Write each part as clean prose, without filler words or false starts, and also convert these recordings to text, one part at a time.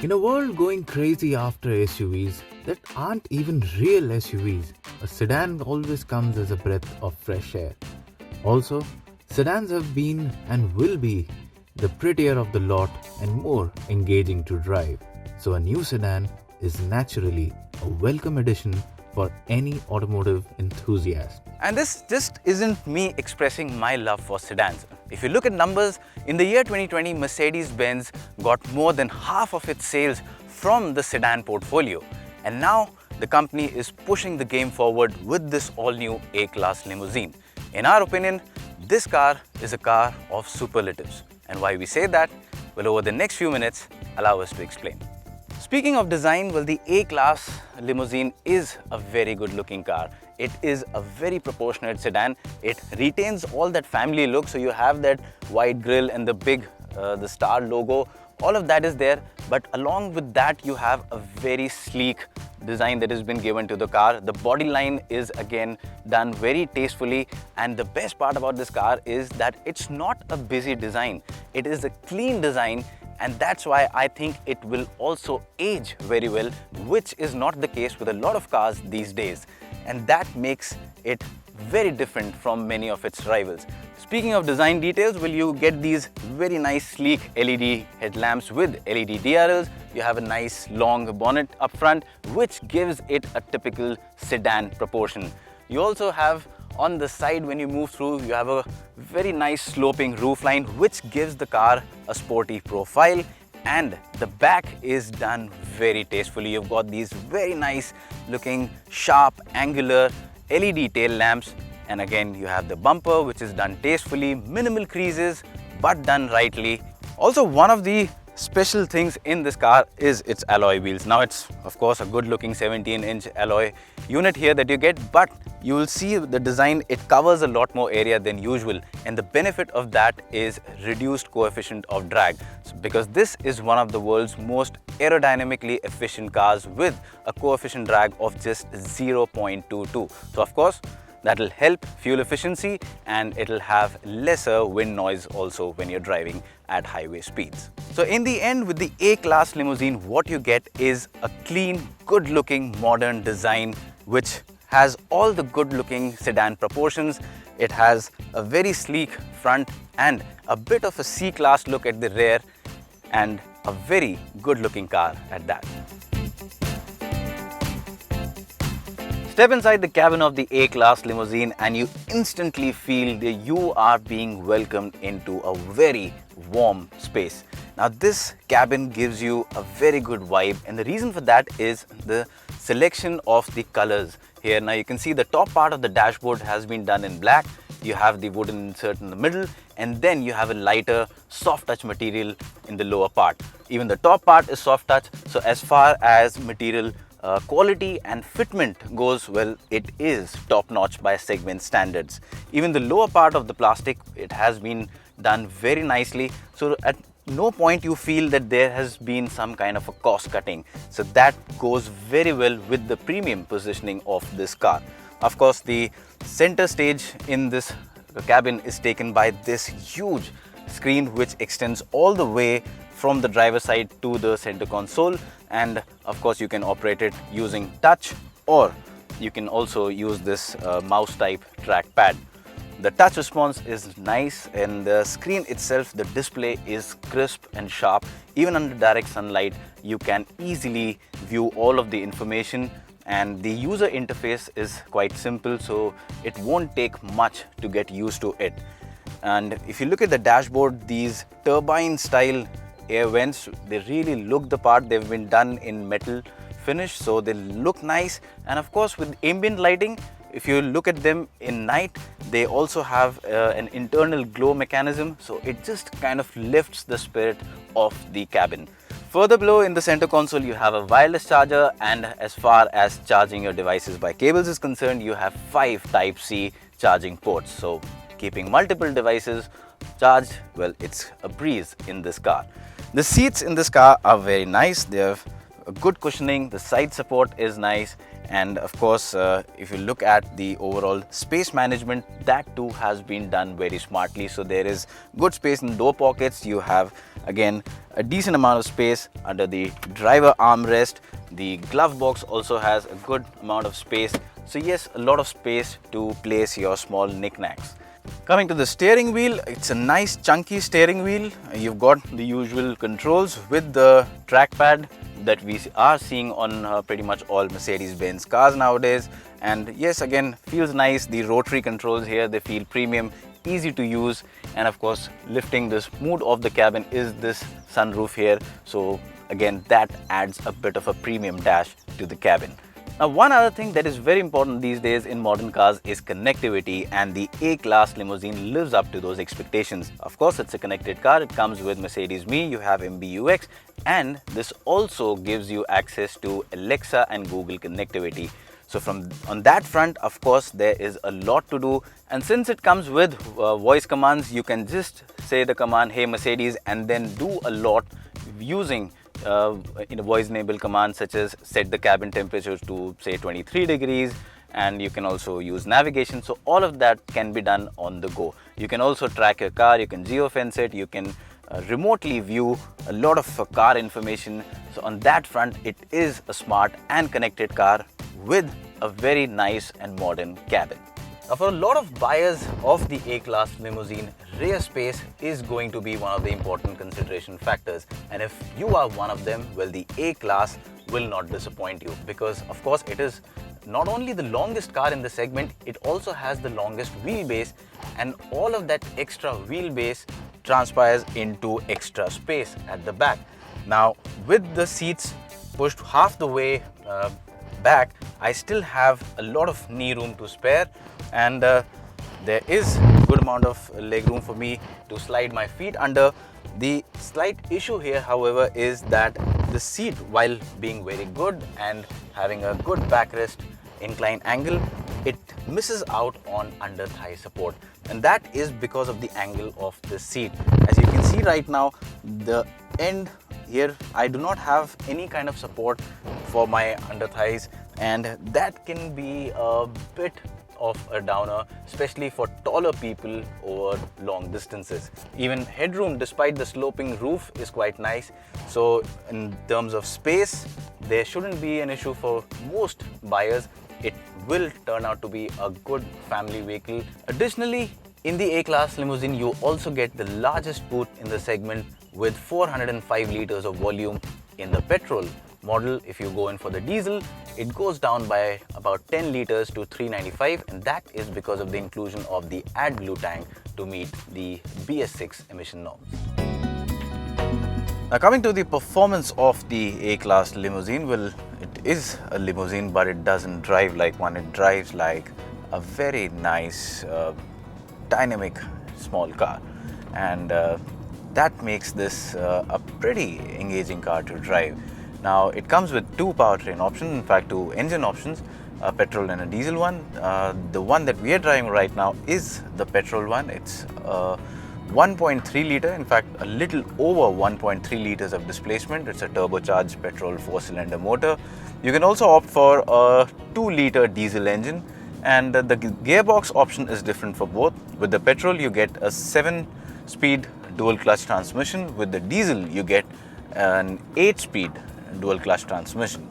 In a world going crazy after SUVs that aren't even real SUVs, a sedan always comes as a breath of fresh air. Also, sedans have been and will be the prettier of the lot and more engaging to drive. So, a new sedan is naturally a welcome addition for any automotive enthusiast. And this just isn't me expressing my love for sedans. If you look at numbers, in the year 2020, Mercedes-Benz got more than half of its sales from the sedan portfolio. And now the company is pushing the game forward with this all-new A-Class limousine. In our opinion, this car is a car of superlatives. And why we say that? Well, over the next few minutes, allow us to explain. Speaking of design, well, the A-Class limousine is a very good looking car. It is a very proportionate sedan. It retains all that family look, so you have that wide grille and the big, the star logo. All of that is there, but along with that, you have a very sleek design that has been given to the car. The body line is again done very tastefully, and the best part about this car is that it's not a busy design. It is a clean design, and that's why I think it will also age very well, which is not the case with a lot of cars these days. And that makes it very different from many of its rivals. Speaking of design details, well, you get these very nice sleek LED headlamps with LED DRLs. You have a nice long bonnet up front, which gives it a typical sedan proportion. You also have on the side, when you move through, you have a very nice sloping roofline, which gives the car a sporty profile. And the back is done very tastefully. You've got these very nice looking sharp angular LED tail lamps, and again you have the bumper, which is done tastefully, minimal creases but done rightly. Also, one of the special things in this car is its alloy wheels. Now it's of course a good looking 17-inch alloy unit here that you get, but you will see the design, it covers a lot more area than usual, and the benefit of that is reduced coefficient of drag, because this is one of the world's most aerodynamically efficient cars with a coefficient drag of just 0.22. So of course that will help fuel efficiency, and it'll have lesser wind noise also when you're driving at highway speeds. So in the end, with the A-Class limousine, what you get is a clean, good looking modern design which has all the good looking sedan proportions. It has a very sleek front and a bit of a C-Class look at the rear, and a very good looking car at that. Step inside the cabin of the A-Class limousine and you instantly feel that you are being welcomed into a very warm space. Now this cabin gives you a very good vibe, and the reason for that is the selection of the colors here. Now you can see the top part of the dashboard has been done in black. You have the wooden insert in the middle, and then you have a lighter soft touch material in the lower part. Even the top part is soft touch, so as far as material quality and fitment goes, well, it is top notch by segment standards. Even the lower part of the plastic, it has been done very nicely, so at no point you feel that there has been some kind of a cost cutting. So that goes very well with the premium positioning of this car. Of course, the center stage in this cabin is taken by this huge screen which extends all the way from the driver's side to the center console, and of course you can operate it using touch, or you can also use this mouse type trackpad. The touch response is nice, and the screen itself, the display is crisp and sharp. Even under direct sunlight, you can easily view all of the information, and the user interface is quite simple, so it won't take much to get used to it. And if you look at the dashboard, these turbine style air vents, they really look the part. They've been done in metal finish, so they look nice. And of course, with ambient lighting, if you look at them in night, they also have an internal glow mechanism, so it just kind of lifts the spirit of the cabin. Further below in the center console, you have a wireless charger, and as far as charging your devices by cables is concerned, you have 5 Type-C charging ports. So keeping multiple devices charged, well, it's a breeze in this car. The seats in this car are very nice. They have a good cushioning, the side support is nice, And of course, if you look at the overall space management, that too has been done very smartly. So there is good space in door pockets. You have again a decent amount of space under the driver armrest. The glove box also has a good amount of space. So yes, a lot of space to place your small knickknacks. Coming to the steering wheel, it's a nice chunky steering wheel. You've got the usual controls with the trackpad that we are seeing on pretty much all Mercedes-Benz cars nowadays. And yes, again, feels nice. The rotary controls here, they feel premium, easy to use. And of course, lifting this mood of the cabin is this sunroof here. So again, that adds a bit of a premium dash to the cabin. Now, one other thing that is very important these days in modern cars is connectivity, and the A-Class limousine lives up to those expectations. Of course, it's a connected car. It comes with Mercedes Me, you have MBUX, and this also gives you access to Alexa and Google connectivity. So on that front, of course, there is a lot to do. And since it comes with voice commands, you can just say the command, "Hey Mercedes," and then do a lot using in a voice enabled command such as set the cabin temperature to say 23 degrees, and you can also use navigation. So all of that can be done on the go. You can also track your car, you can geofence it, you can remotely view a lot of car information. So on that front, it is a smart and connected car with a very nice and modern cabin. Now, for a lot of buyers of the A-Class limousine, rear space is going to be one of the important consideration factors. And if you are one of them, well, the A-Class will not disappoint you, because of course it is not only the longest car in the segment, it also has the longest wheelbase, and all of that extra wheelbase transpires into extra space at the back. Now, with the seats pushed half the way back, I still have a lot of knee room to spare, and there is a good amount of leg room for me to slide my feet under. The slight issue here, however, is that the seat, while being very good and having a good backrest incline angle, it misses out on under thigh support, and that is because of the angle of the seat. As you can see right now, the end here, I do not have any kind of support for my under thighs, and that can be a bit of a downer, especially for taller people over long distances. Even headroom, despite the sloping roof, is quite nice. So in terms of space, there shouldn't be an issue for most buyers. It will turn out to be a good family vehicle. Additionally, in the A-Class limousine, you also get the largest boot in the segment with 405 liters of volume in the petrol model. If you go in for the diesel, it goes down by about 10 liters to 395, and that is because of the inclusion of the AdBlue tank to meet the BS6 emission norms. Now, coming to the performance of the A-Class limousine, well, it is a limousine, but it doesn't drive like one. It drives like a very nice, dynamic small car, and that makes this a pretty engaging car to drive. Now, it comes with two powertrain options, in fact two engine options, a petrol and a diesel one. The one that we are driving right now is the petrol one. It's 1.3 litre, in fact a little over 1.3 litres of displacement. It's a turbocharged petrol 4-cylinder motor. You can also opt for a 2-litre diesel engine, and the gearbox option is different for both. With the petrol, you get a 7-speed dual clutch transmission. With the diesel, you get an 8-speed dual clutch transmission.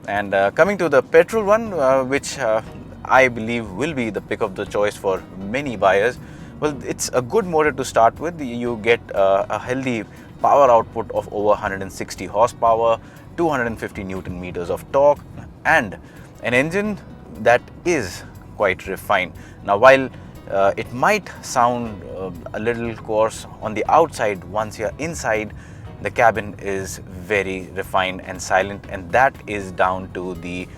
And coming to the petrol one, which I believe will be the pick of the choice for many buyers, well, it's a good motor to start with. You get a healthy power output of over 160 horsepower, 250 Newton meters of torque, and an engine that is quite refined. Now, while it might sound a little coarse on the outside, once you're inside, the cabin is very refined and silent, and that is down to the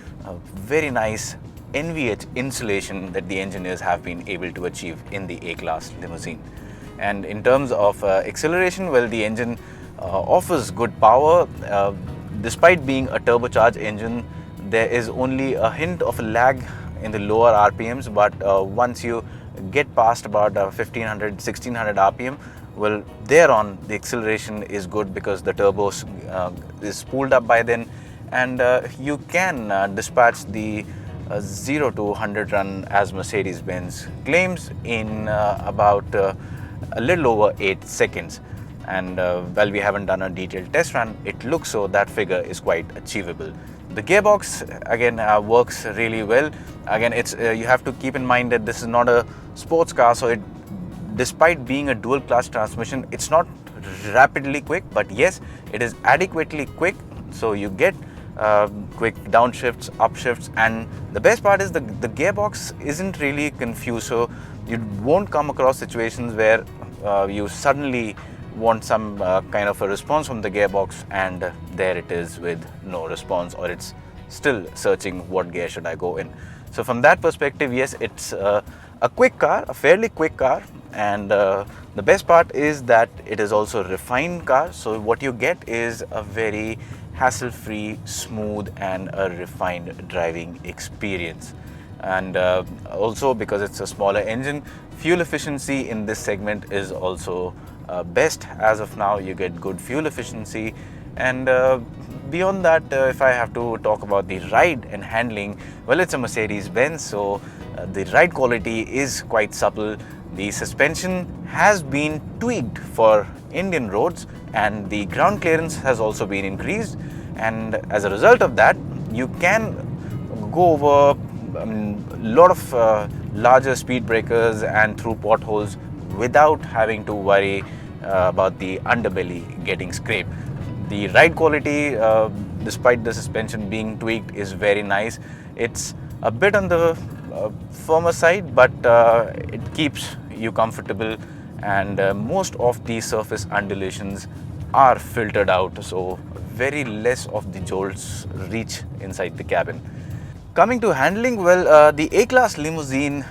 very nice NVH insulation that the engineers have been able to achieve in the A-Class limousine. And in terms of acceleration, well, the engine offers good power. Despite being a turbocharged engine, there is only a hint of a lag in the lower RPMs, but once you get past about 1500, 1600 RPM, well, thereon the acceleration is good because the turbo is spooled up by then, and you can dispatch the 0 to 100 run as Mercedes-Benz claims in about a little over 8 seconds. And while we haven't done a detailed test run, it looks so that figure is quite achievable. The gearbox again works really well. Again, it's you have to keep in mind that this is not a sports car, so despite being a dual clutch transmission, it's not rapidly quick, but yes, it is adequately quick. So you get quick downshifts, upshifts, and the best part is the gearbox isn't really confused. So you won't come across situations where you suddenly want some kind of a response from the gearbox and there it is with no response, or it's still searching what gear should I go in. So from that perspective, yes, it's a quick car, a fairly quick car, and the best part is that it is also a refined car. So what you get is a very hassle-free, smooth and a refined driving experience. And also because it's a smaller engine, fuel efficiency in this segment is also best. As of now, you get good fuel efficiency, and beyond that, if I have to talk about the ride and handling, well, it's a Mercedes-Benz, so the ride quality is quite supple. The suspension has been tweaked for Indian roads and the ground clearance has also been increased, and as a result of that, you can go over a lot of larger speed breakers and through potholes without having to worry about the underbelly getting scraped. The ride quality, despite the suspension being tweaked, is very nice. It's a bit on the firmer side, but it keeps you comfortable, and most of the surface undulations are filtered out, so very less of the jolts reach inside the cabin. Coming to handling, well, the A-Class limousine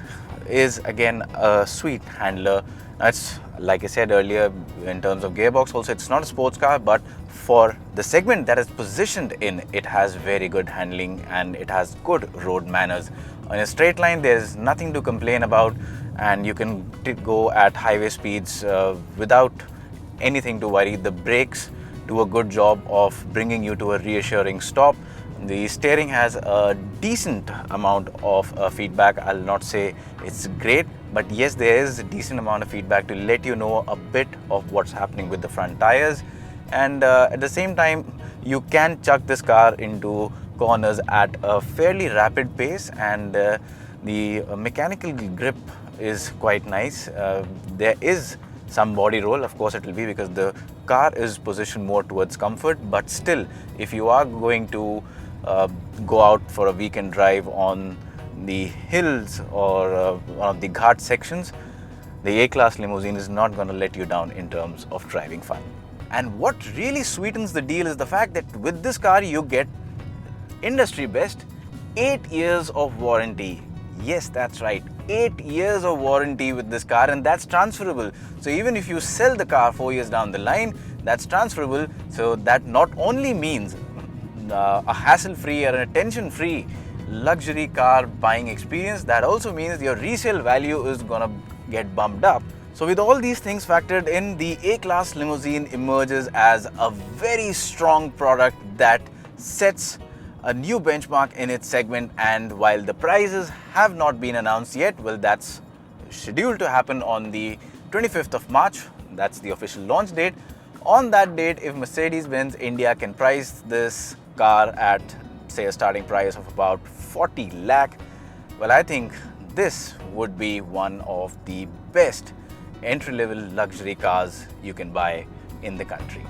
is again a sweet handler. It's like I said earlier, in terms of gearbox also, it's not a sports car, but for the segment that is positioned in, it has very good handling and it has good road manners. On a straight line, there's nothing to complain about, and you can go at highway speeds without anything to worry. The brakes do a good job of bringing you to a reassuring stop. The steering has a decent amount of feedback. I'll not say it's great, but yes, there is a decent amount of feedback to let you know a bit of what's happening with the front tires. And at the same time, you can chuck this car into corners at a fairly rapid pace, and the mechanical grip is quite nice. There is some body roll, of course it will be, because the car is positioned more towards comfort, but still, if you are going to go out for a weekend drive on the hills or one of the ghat sections, the A-Class limousine is not going to let you down in terms of driving fun. And what really sweetens the deal is the fact that with this car you get industry best 8 years of warranty. Yes, that's right, 8 years of warranty with this car, and that's transferable. So even if you sell the car 4 years down the line, that's transferable. So that not only means a hassle-free or a tension-free luxury car buying experience, that also means your resale value is gonna get bumped up. So with all these things factored in, the A-Class limousine emerges as a very strong product that sets a new benchmark in its segment. And while the prices have not been announced yet, well, that's scheduled to happen on the 25th of March. That's the official launch date. On that date, if Mercedes-Benz India can price this car at, say, a starting price of about 40 lakh, well, I think this would be one of the best entry-level luxury cars you can buy in the country.